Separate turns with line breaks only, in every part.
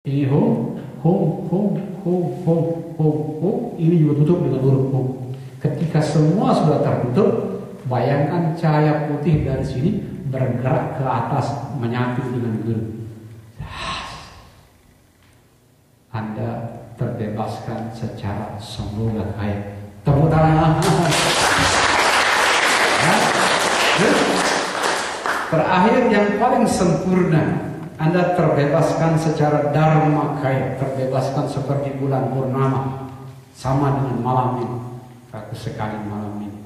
Ini ini juga tutup dengan huruf hum. Ketika semua sudah tertutup, bayangkan cahaya putih dari sini bergerak ke atas menyatu dengan guru. Anda terbebaskan secara sempurna. Tepuk tangan. Terakhir yang paling sempurna, Anda terbebaskan secara dharma kaya, terbebaskan seperti bulan purnama, sama dengan malam ini. Bagus sekali malam ini.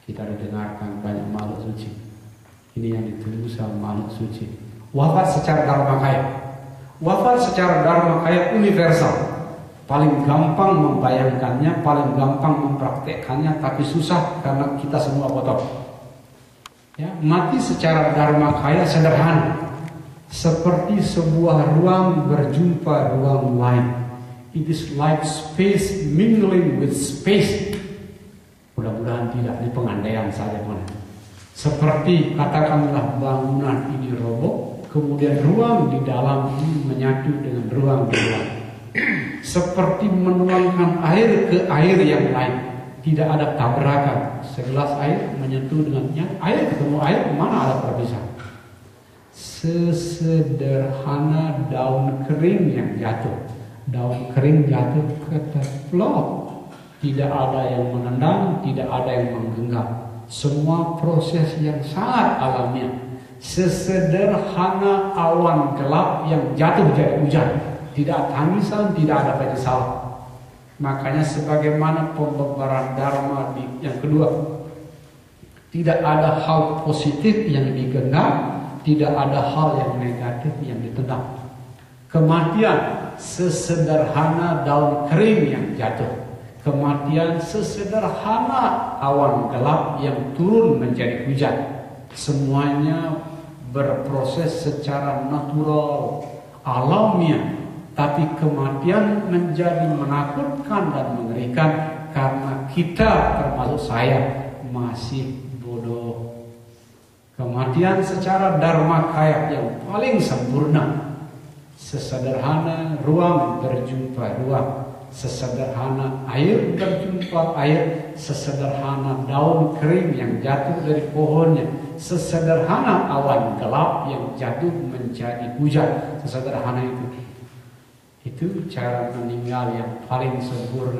Kita didengarkan banyak makhluk suci. Ini yang dituju sama makhluk suci. Wafat secara dharma kaya. Wafat secara dharma kaya universal. Paling gampang membayangkannya, paling gampang mempraktekkannya, tapi susah karena kita semua kotor. Ya, mati secara dharma kaya sederhana. Seperti sebuah ruang berjumpa ruang lain. It is like space mingling with space. Mudah-mudahan tidak di pengandaian saja, seperti katakanlah bangunan ini roboh, kemudian ruang di dalam ini menyatu dengan ruang di luar. Seperti menuangkan air ke air yang lain, tidak ada tabrakan. Segelas air menyentuh dengannya, air ketemu air, mana ada perpisahan. Sesederhana daun kering yang jatuh. Daun kering jatuh keteplok. Tidak ada yang menendang, tidak ada yang menggenggam. Semua proses yang sangat alamiah. Sesederhana awan gelap yang jatuh jadi hujan. Tidak tangisan, tidak ada penyesalan. Makanya sebagaimana pembebaran dharma yang kedua, tidak ada hal positif yang digenggam, tidak ada hal yang negatif yang ditendang. Kematian sesederhana daun kering yang jatuh. Kematian sesederhana awan gelap yang turun menjadi hujan. Semuanya berproses secara natural, alamiah. Tapi kematian menjadi menakutkan dan mengerikan karena kita, termasuk saya, masih bodoh. Kematian secara dharma kaya yang paling sempurna. Sesederhana ruang berjumpa ruang. Sesederhana air berjumpa air. Sesederhana daun kering yang jatuh dari pohonnya. Sesederhana awan gelap yang jatuh menjadi hujan. Sesederhana itu. Itu cara meninggal yang paling sempurna.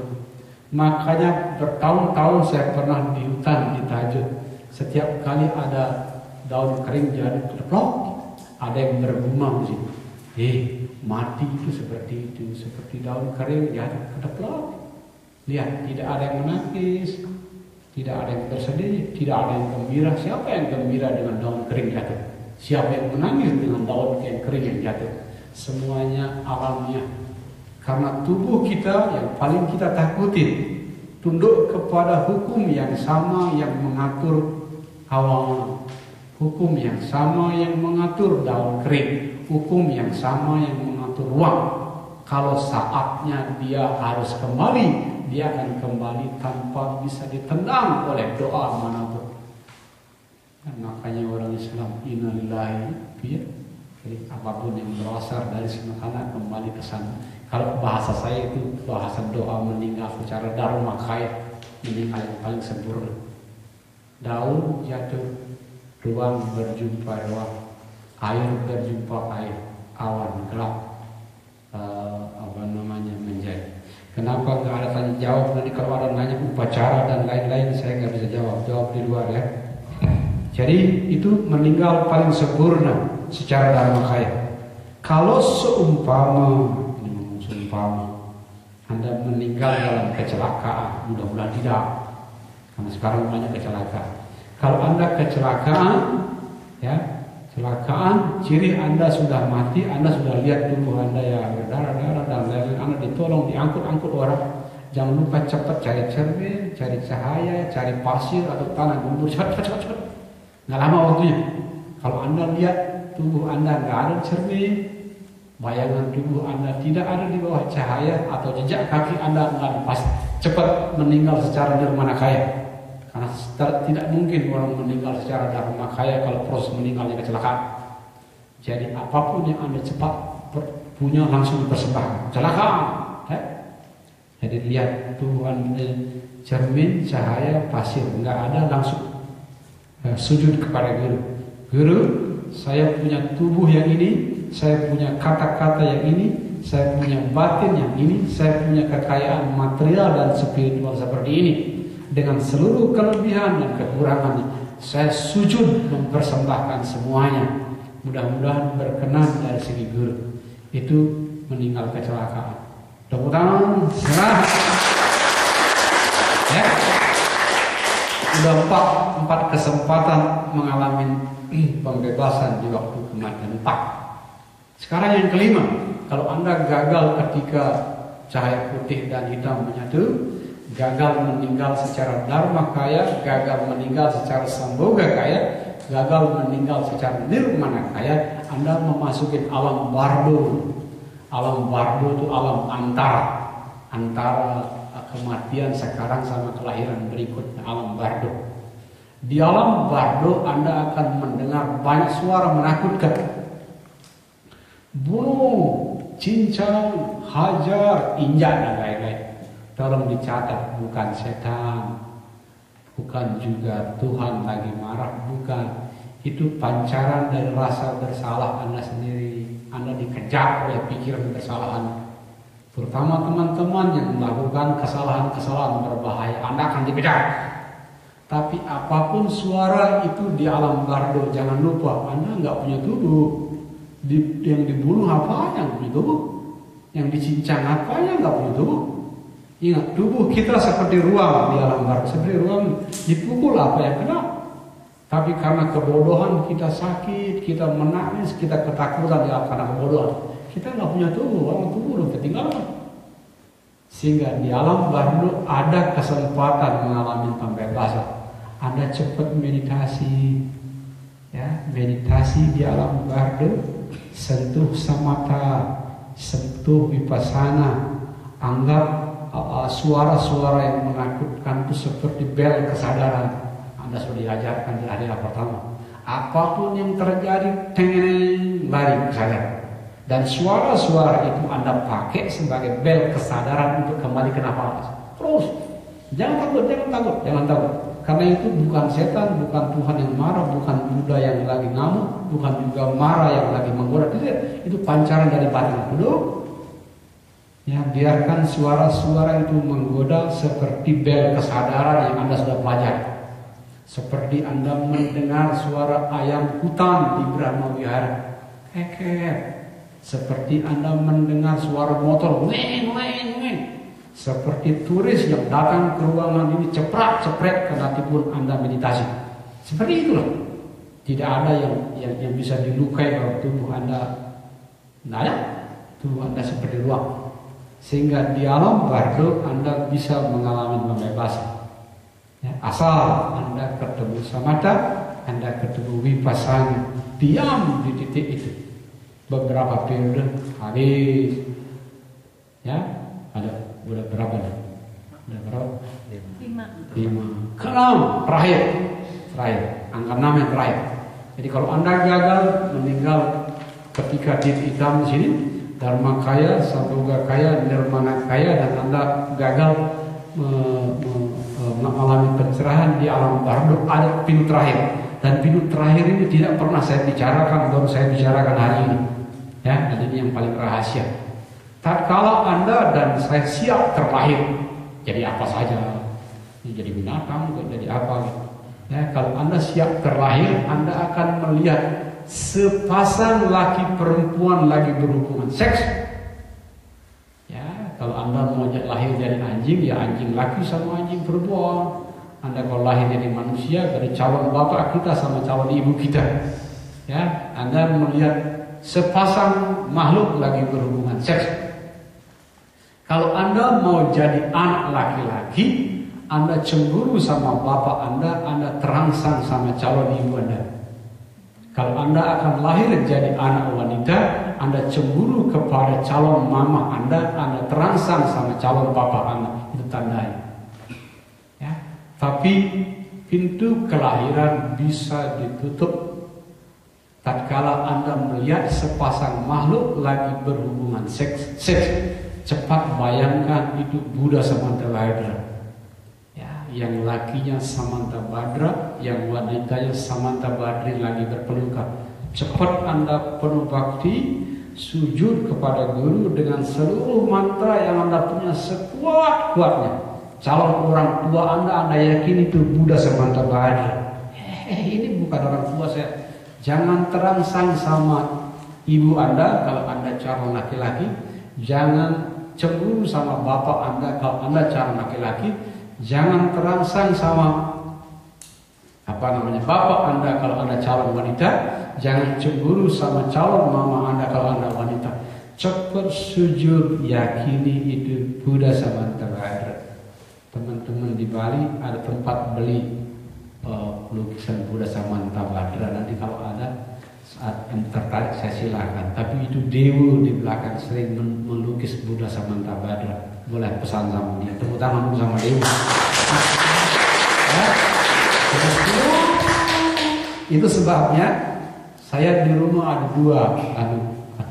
Makanya bertahun-tahun saya pernah di hutan di Tajud. Setiap kali ada daun kering jatuh kedeplok, ada yang bergumam di situ. Mati itu seperti itu, seperti daun kering jatuh kedeplok. Lihat, tidak ada yang menangis, tidak ada yang bersedih, tidak ada yang gembira. Siapa yang gembira dengan daun kering jatuh? Siapa yang menangis dengan daun kering yang jatuh? Semuanya alamiah. Karena tubuh kita yang paling kita takutin tunduk kepada hukum yang sama yang mengatur hawa, hukum yang sama yang mengatur daun kering, hukum yang sama yang mengatur ruang. Kalau saatnya dia harus kembali, dia akan kembali tanpa bisa ditendang oleh doa manapun. Dan makanya orang Islam innalillahi ya. Jadi apapun yang berasal dari sana kembali ke sana. Kalau bahasa saya itu bahasa doa meninggal secara dharma kaya, meninggal yang paling sempurna. Daun jatuh, ruang berjumpa ruang, air berjumpa air, awan gelap menjadi. Kenapa nggak ada tanya jawab? Nanti kalau ada nanya upacara dan lain-lain saya nggak bisa jawab di luar ya. Jadi itu meninggal paling sempurna secara dharma kaya. Kalau seumpama Anda meninggal dalam kecelakaan, mudah-mudahan tidak, karena sekarang banyak kecelakaan. Kalau Anda kecelakaan, ya kecelakaan, ciri Anda sudah mati, Anda sudah lihat tubuh Anda ya berdarah-darah dan lain-lain, Anda ditolong, diangkut-angkut orang. Jangan lupa cepat cari cermin, cari cahaya, cari pasir atau tanah gembur, cepat. Nggak lama waktunya. Kalau Anda lihat tubuh Anda nggak ada cermin, bayangan tubuh Anda tidak ada di bawah cahaya atau jejak kaki Anda nggak ada, pas cepat meninggal secara nirmana kaya. Karena tidak mungkin orang meninggal secara dharma kaya kalau proses meninggalnya kecelakaan. Jadi apapun yang Anda cepat punya langsung dipersembahkan. Celaka. Jadi lihat Tuhan cermin cahaya pasir, nggak ada langsung sujud kepada guru. Guru, saya punya tubuh yang ini, saya punya kata-kata yang ini, saya punya batin yang ini, saya punya kekayaan material dan spiritual seperti ini. Dengan seluruh kelebihan dan kekurangannya, saya sujud mempersembahkan semuanya. Mudah-mudahan berkenan dari segi guru. Itu meninggal kecelakaan. Tepuk tangan, serah. Ya. Sudah empat kesempatan mengalami pembebasan di waktu kematian 4. Sekarang yang kelima, kalau Anda gagal ketika cahaya putih dan hitam menyatu, gagal meninggal secara dharma kaya, gagal meninggal secara samboga kaya, gagal meninggal secara nirmana kaya, Anda memasuki alam bardo. Alam bardo itu alam antara kematian sekarang sama kelahiran berikutnya, alam bardo. Di alam bardo Anda akan mendengar banyak suara menakutkan. Bunuh, cincang, hajar, injak dan lain-lain. Tolong dicatat, bukan setan, bukan juga Tuhan lagi marah, bukan. Itu pancaran dari rasa bersalah Anda sendiri. Anda dikejar oleh pikiran bersalah Anda. Terutama teman-teman yang melakukan kesalahan-kesalahan berbahaya, Anda akan dikejar. Tapi apapun suara itu di alam bardo, jangan lupa Anda nggak punya tubuh. Yang dibunuh apa yang punya tubuh? Yang dicincang apa yang nggak punya tubuh? Ingat, tubuh kita seperti ruang di alam bardo, seperti ruang dipukul apa yang kena. Tapi karena kebodohan kita sakit, kita menangis, kita ketakutan karena kebodohan. Kita nggak punya tubuh, orang tubuh udah ketinggalan. Sehingga di alam bardo ada kesempatan mengalami pembebasan. Anda cepat meditasi, ya, meditasi di alam bardo, sentuh samatha, sentuh vipassana, anggap suara-suara yang menakutkan itu seperti bel kesadaran. Anda sudah diajarkan di hari pertama. Apapun yang terjadi, teng, lari kesadaran. Dan suara-suara itu Anda pakai sebagai bel kesadaran untuk kembali ke nafas. Terus, jangan takut. Karena itu bukan setan, bukan Tuhan yang marah, bukan Buddha yang lagi ngamuk, bukan juga marah yang lagi menggoda. Itu pancaran dari batin. Duduk. Ya, biarkan suara-suara itu menggoda seperti bel kesadaran yang Anda sudah pelajari. Seperti Anda mendengar suara ayam hutan di Brahma Wihara. Seperti Anda mendengar suara motor. Seperti turis yang datang ke ruangan ini cepret kenatipun Anda meditasi. Seperti itulah. Tidak ada yang bisa dilukai dalam tubuh Anda. Tidak ada. Tubuh Anda seperti ruang. Sehingga di alam bardo Anda bisa mengalami pembebasan. Ya, asal Anda ketemu samatha, Anda ketemu vipassana, diam di titik itu. Beberapa periode habis. Ya, ada udah berapa nih? Udah berapa? 5. Ke-6 terakhir. Angka 6 yang terakhir. Jadi kalau Anda gagal meninggal ketika di hitam di sini, dharma kaya, samboga kaya, nirmana kaya, dan Anda gagal mengalami pencerahan di alam bardo, ada pintu terakhir. Dan pintu terakhir ini tidak pernah saya bicarakan, baru saya bicarakan hari ini. Ya, dan ini yang paling rahasia. Tatkala Anda dan saya siap terlahir, jadi apa saja, jadi binatang, jadi apa gitu. Ya, kalau Anda siap terlahir, Anda akan melihat sepasang laki perempuan lagi berhubungan seks. Ya, kalau Anda mau lahir dari anjing, ya anjing laki sama anjing perempuan. Anda kalau lahir dari manusia, dari calon bapak kita sama calon ibu kita. Ya, Anda melihat sepasang makhluk lagi berhubungan seks. Kalau Anda mau jadi anak laki-laki, Anda cemburu sama bapak Anda terangsang sama calon ibu Anda. Kalau Anda akan lahir jadi anak wanita, Anda cemburu kepada calon mama Anda terangsang sama calon bapak Anda. Itu tandanya. Ya. Tapi pintu kelahiran bisa ditutup tatkala Anda melihat sepasang makhluk lagi berhubungan seks, cepat bayangkan itu Buddha Samantabhadra. Ya, yang lakinya Samantabhadra, yang wanitanya Samantabhadri lagi berpelukan. Cepat Anda penuh bakti, sujud kepada guru dengan seluruh mantra yang Anda punya sekuat-kuatnya. Calon orang tua Anda yakin itu Buddha Samantabhadra. Ini bukan orang tua saya. Jangan terangsang sama ibu Anda kalau Anda calon laki-laki. Jangan cemburu sama bapak Anda kalau Anda calon laki-laki. Jangan terangsang sama bapak Anda kalau Anda calon wanita. Jangan cemburu sama calon mama Anda kalau Anda wanita. Cepat sujud, yakini itu Buddha Samantabhadra. Teman-teman di Bali ada tempat beli lukisan Buddha Samantabhadra. Nanti kalau ada saat tertarik saya silakan. Tapi itu dewa di belakang sering melukis Buddha Samantabhadra. Boleh pesan sama dia. Tepuk tangan dulu sama dewa. Ya. Itu sebabnya saya di rumah ada dua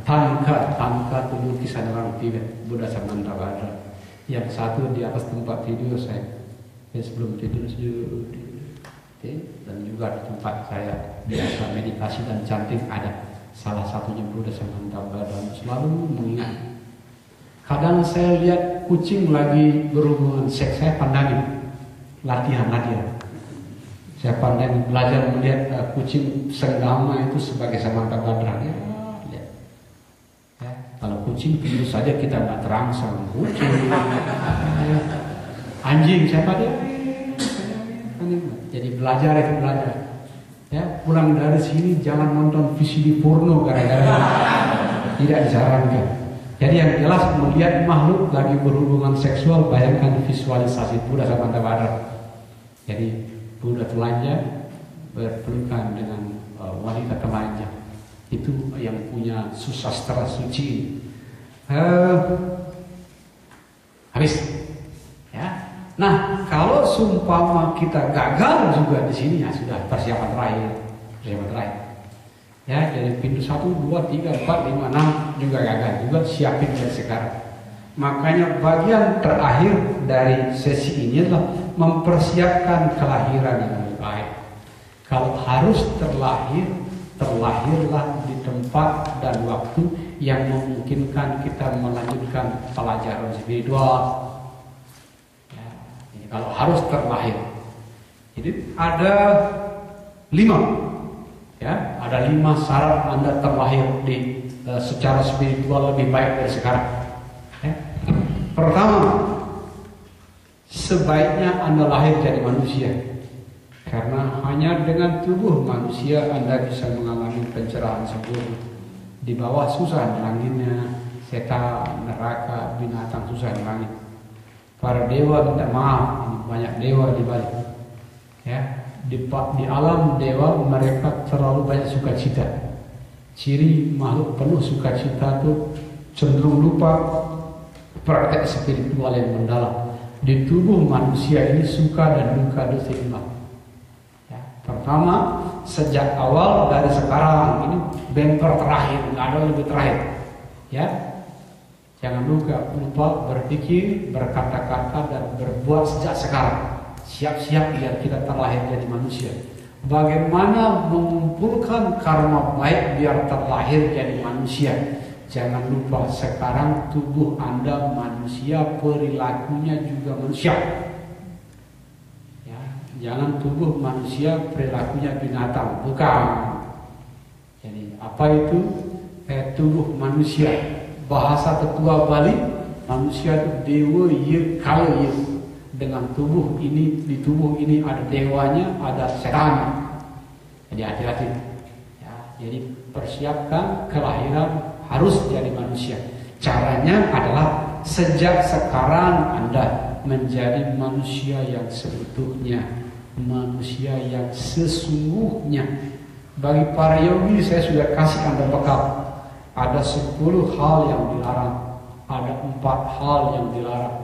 tanka itu lukisan orang Tibet Buddha Samantabhadra. Yang satu di atas tempat tidur saya sebelum tidur sujud. Dan juga di tempat saya biasa meditasi dan cantik ada salah satunya Buddha Samantabhadra. Selalu mengingat. Kadang saya lihat kucing lagi berhubungan seks, saya pandangin latihan. Saya pandangin belajar melihat kucing senggama itu sebagai Samantabhadra. Ya. Kalau kucing tentu saja kita nggak terangsang kucing. Anjing siapa dia? Jadi belajar. Ya, pulang dari sini jangan nonton VCD porno gara-gara tidak disarankan. Jadi yang jelas melihat makhluk lagi berhubungan seksual, bayangkan visualisasi Buddha Samantabhadra. Jadi Buddha telanjang berpelukan dengan wanita telanjang. Itu yang punya susastra suci. Habis. Ya. Nah, kalau sumpama kita gagal juga di sini, ya sudah persiapan terakhir. Ya, jadi pintu 1, 2, 3, 4, 5, 6 juga gagal juga, siapin dari sekarang. Makanya bagian terakhir dari sesi ini adalah mempersiapkan kelahiran yang lebih baik. Kalau harus terlahirlah di tempat dan waktu yang memungkinkan kita melanjutkan pelajaran spiritual. Kalau harus terlahir, jadi ada 5, ya, ada 5 syarat Anda terlahir di secara spiritual lebih baik dari sekarang. Ya. Pertama, sebaiknya Anda lahir jadi manusia, karena hanya dengan tubuh manusia Anda bisa mengalami pencerahan sempurna. Di bawah susah neranginnya, setan, neraka, binatang susah nerangin. Para dewa minta maaf, ini banyak dewa di Bali. Ya, di alam dewa mereka terlalu banyak sukacita. Ciri makhluk penuh sukacita itu cenderung lupa praktek spiritual yang mendalam. Di tubuh manusia ini suka dan duka itu seimbang. Ya, pertama, sejak awal dari sekarang ini bumper terakhir, nggak ada lebih terakhir. Ya. Jangan lupa berpikir, berkata-kata, dan berbuat sejak sekarang. Siap-siap biar kita terlahir jadi manusia. Bagaimana mengumpulkan karma baik biar terlahir jadi manusia? Jangan lupa sekarang tubuh Anda manusia, perilakunya juga manusia. Ya, jangan tubuh manusia, perilakunya binatang. Bukan. Jadi apa itu? Tubuh manusia. Bahasa tetua Bali, manusia itu dewa ye kala ye. Dengan tubuh ini, di tubuh ini ada dewanya, ada setan. Jadi hati-hati. Ya, jadi persiapkan kelahiran harus jadi manusia. Caranya adalah sejak sekarang Anda menjadi manusia yang seutuhnya, manusia yang sesungguhnya. Bagi para yogi saya sudah kasih Anda bekal. Ada 10 hal yang dilarang, ada 4 hal yang dilarang.